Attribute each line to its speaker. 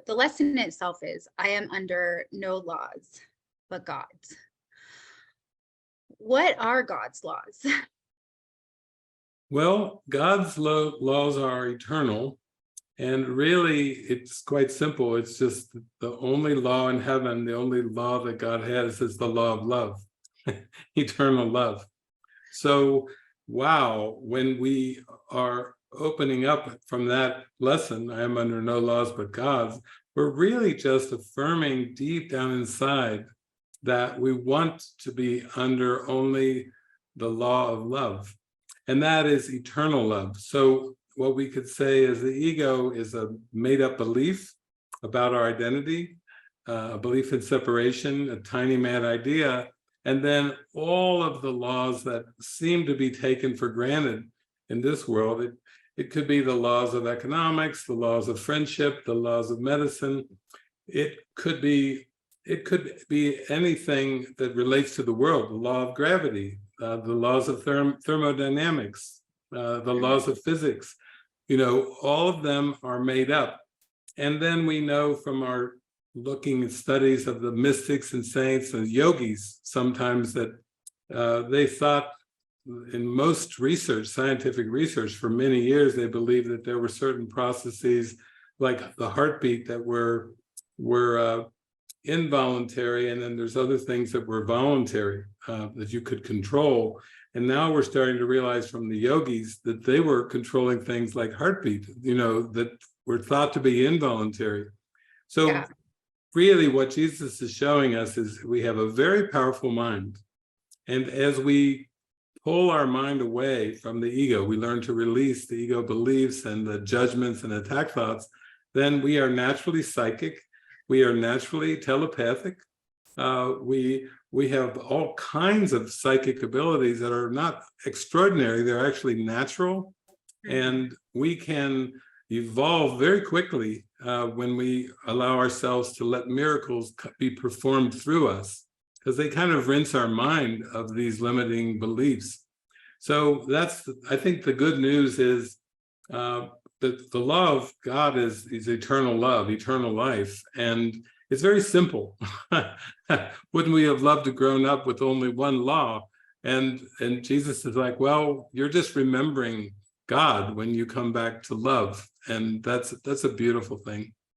Speaker 1: the lesson itself is, I am under no laws but God's. What are God's laws?
Speaker 2: Well, God's laws are eternal, and really it's quite simple. It's just the only law in heaven, the only law that God has is the law of love, eternal love. So, wow, when we are opening up from that lesson, I am under no laws but God's, we're really just affirming deep down inside that we want to be under only the law of love, and that is eternal love. So what we could say is the ego is a made-up belief about our identity, a belief in separation, a tiny mad idea, and then all of the laws that seem to be taken for granted in this world. It could be the laws of economics, the laws of friendship, the laws of medicine. It could be anything that relates to the world, the law of gravity, the laws of thermodynamics, the laws of physics. All of them are made up. And then we know from our looking at studies of the mystics and saints and yogis sometimes that they thought, in most research, scientific research, for many years, they believed that there were certain processes like the heartbeat that were involuntary, and then there's other things that were voluntary, that you could control. And now we're starting to realize from the yogis that they were controlling things like heartbeat, that were thought to be involuntary. So really what Jesus is showing us is we have a very powerful mind. And as we pull our mind away from the ego, we learn to release the ego beliefs and the judgments and attack thoughts, then we are naturally psychic. We are naturally telepathic. We have all kinds of psychic abilities that are not extraordinary. They're actually natural. And we can evolve very quickly when we allow ourselves to let miracles be performed through us, because they kind of rinse our mind of these limiting beliefs. So I think the good news is that the law of God is eternal love, eternal life, and it's very simple. Wouldn't we have loved to grown up with only one law? And Jesus is like, well, you're just remembering God when you come back to love, and that's a beautiful thing.